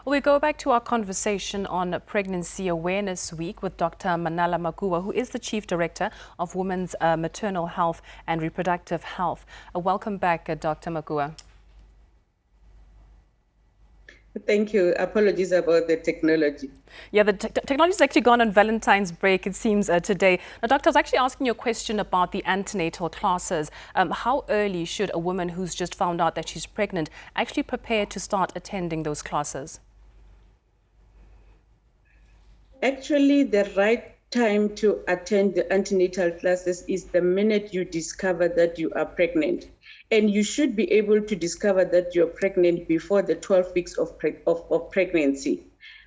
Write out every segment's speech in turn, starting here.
We go back to our conversation on Pregnancy Awareness Week with Dr. Manala Makua, who is the Chief Director of Women's Maternal Health and Reproductive Health. Welcome back, Dr. Makua. Thank you. Apologies about the technology. Yeah, the technology's actually gone on Valentine's break, it seems, today. Now, Doctor, I was actually asking you a question about the antenatal classes. How early should a woman who's just found out that she's pregnant actually prepare to start attending those classes? Actually, the right time to attend the antenatal classes is the minute you discover that you are pregnant. And you should be able to discover that you're pregnant before the 12 weeks of pregnancy.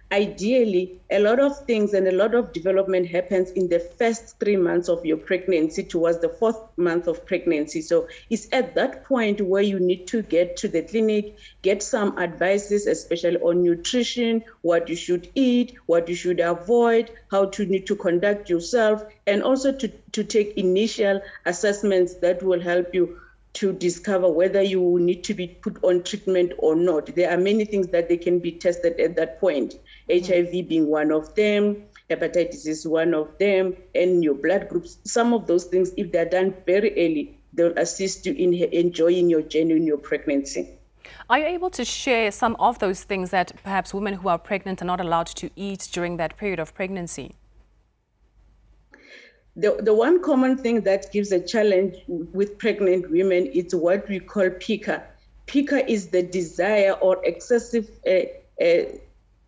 Ideally, a lot of things and a lot of development happens in the first 3 months of your pregnancy towards the 4th month of pregnancy. So it's at that point where you need to get to the clinic, get some advices, especially on nutrition, what you should eat, what you should avoid, how to need to conduct yourself, and also to take initial assessments that will help you to discover whether you need to be put on treatment or not. There are many things that they can be tested at that point. HIV being one of them, hepatitis is one of them, and your blood groups. Some of those things, if they're done very early, they'll assist you in enjoying your journey in your pregnancy. Are you able to share some of those things that perhaps women who are pregnant are not allowed to eat during that period of pregnancy? The one common thing that gives a challenge with pregnant women is what we call pica. Pica is the desire or excessive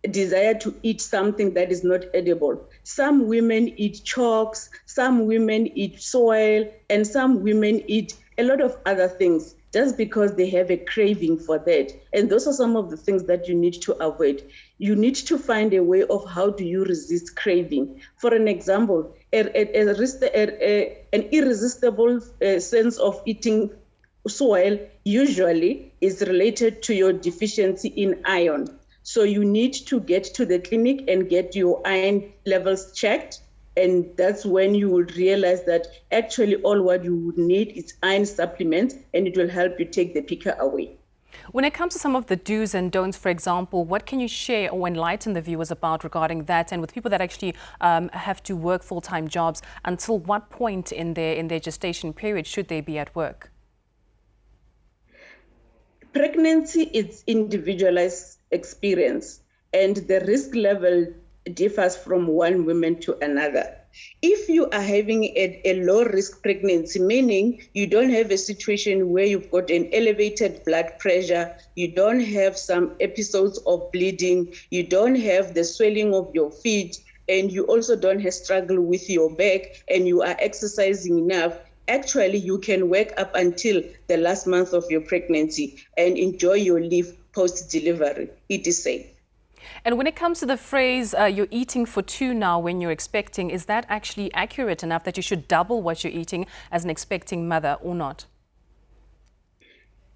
desire to eat something that is not edible. Some women eat chalks, some women eat soil, and some women eat a lot of other things just because they have a craving for that. And those are some of the things that you need to avoid. You need to find a way of how do you resist craving. For an example, an irresistible sense of eating soil usually is related to your deficiency in iron. So you need to get to the clinic and get your iron levels checked. And that's when you will realize that actually all what you would need is iron supplements, and it will help you take the pica away. When it comes to some of the do's and don'ts, for example, what can you share or enlighten the viewers about regarding that? And with people that actually have to work full-time jobs, until what point in their gestation period should they be at work? Pregnancy is individualized experience, and the risk level differs from one woman to another. If you are having a low-risk pregnancy, meaning you don't have a situation where you've got an elevated blood pressure, you don't have some episodes of bleeding, you don't have the swelling of your feet, and you also don't have struggle with your back, and you are exercising enough, actually you can work up until the last month of your pregnancy and enjoy your leave post-delivery. It is safe. And when it comes to the phrase, you're eating for two now when you're expecting, is that actually accurate enough that you should double what you're eating as an expecting mother or not?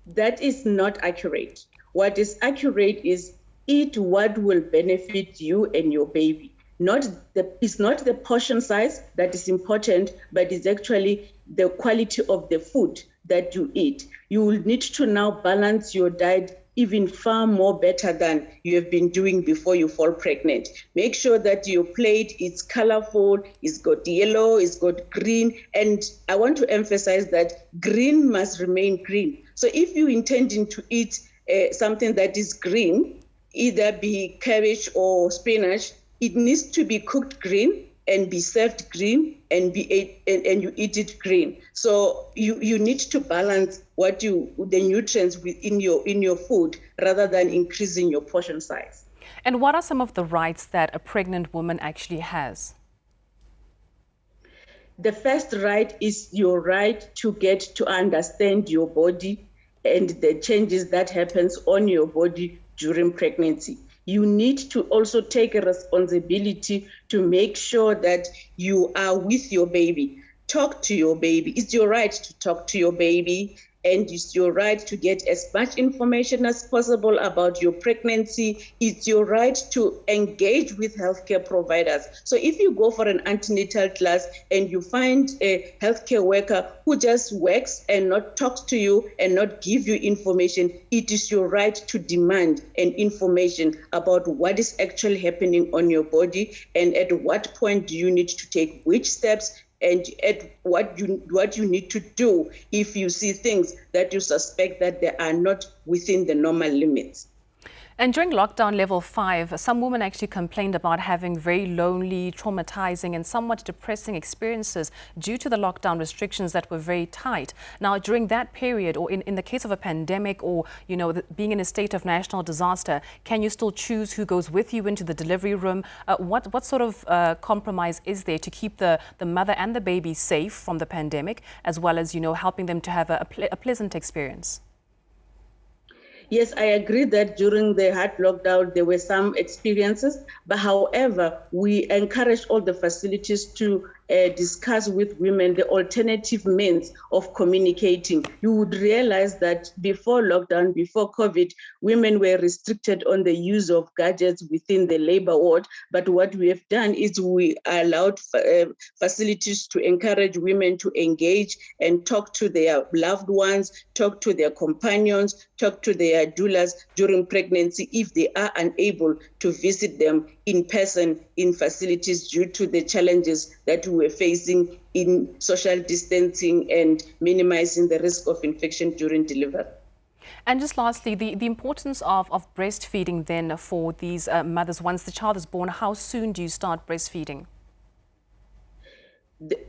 That is not accurate. What is accurate is eat what will benefit you and your baby. It's not the portion size that is important, but it's actually the quality of the food that you eat. You will need to now balance your diet even far more better than you have been doing before you fall pregnant. Make sure that your plate is colorful, it's got yellow, it's got green, and I want to emphasize that green must remain green. So if you're intending to eat something that is green, either be cabbage or spinach, it needs to be cooked green and be served green and you eat it green. So you need to balance the nutrients in your food rather than increasing your portion size. And what are some of the rights that a pregnant woman actually has? The first right is your right to get to understand your body and the changes that happens on your body during pregnancy. You need to also take a responsibility to make sure that you are with your baby. Talk to your baby. It's your right to talk to your baby. and it's your right to get as much information as possible about your pregnancy. It's your right to engage with healthcare providers. So if you go for an antenatal class and you find a healthcare worker who just works and not talks to you and not give you information, it is your right to demand an information about what is actually happening on your body and at what point do you need to take which steps and at what you need to do if you see things that you suspect that they are not within the normal limits. And during lockdown level 5, some women actually complained about having very lonely, traumatizing and somewhat depressing experiences due to the lockdown restrictions that were very tight. Now, during that period, or in the case of a pandemic or, being in a state of national disaster, can you still choose who goes with you into the delivery room? What sort of compromise is there to keep the mother and the baby safe from the pandemic, as well as, helping them to have a pleasant experience? Yes, I agree that during the hard lockdown, there were some experiences, but however, we encourage all the facilities to discuss with women the alternative means of communicating. You would realize that before lockdown, before COVID, women were restricted on the use of gadgets within the labor ward. But what we have done is we allowed facilities to encourage women to engage and talk to their loved ones, talk to their companions, talk to their doulas during pregnancy if they are unable to visit them in person in facilities due to the challenges that we were facing in social distancing and minimizing the risk of infection during delivery. And just lastly, the importance of breastfeeding then for these mothers once the child is born. How soon do you start breastfeeding?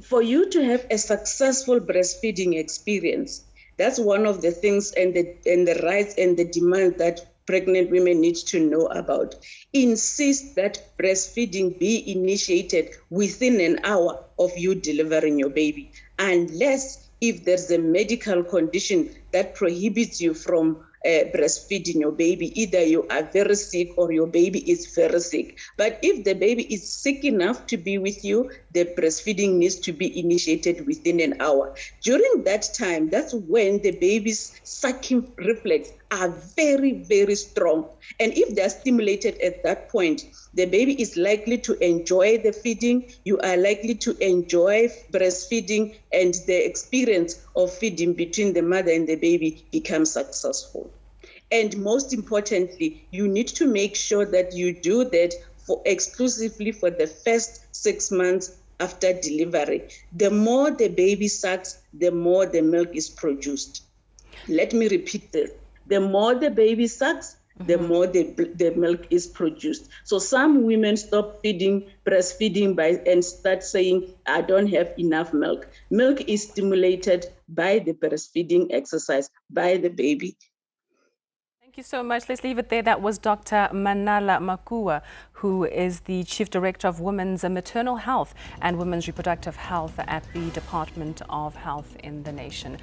For you to have a successful breastfeeding experience, that's one of the things and the rights and the demand that pregnant women need to know about. Insist that breastfeeding be initiated within an hour of you delivering your baby, unless if there's a medical condition that prohibits you from breastfeeding your baby. Either you are very sick or your baby is very sick. But if the baby is sick enough to be with you, the breastfeeding needs to be initiated within an hour. During that time, that's when the baby's sucking reflex are very, very strong. And if they're stimulated at that point, the baby is likely to enjoy the feeding. You are likely to enjoy breastfeeding, and the experience of feeding between the mother and the baby becomes successful. And most importantly, you need to make sure that you do that exclusively for the first 6 months after delivery. The more the baby sucks, the more the milk is produced. Let me repeat this. The more the baby sucks, the more the milk is produced. So some women stop breastfeeding and start saying, I don't have enough milk. Milk is stimulated by the breastfeeding exercise, by the baby. Thank you so much. Let's leave it there. That was Dr. Manala Makua, who is the Chief Director of Women's Maternal Health and Women's Reproductive Health at the Department of Health in the nation.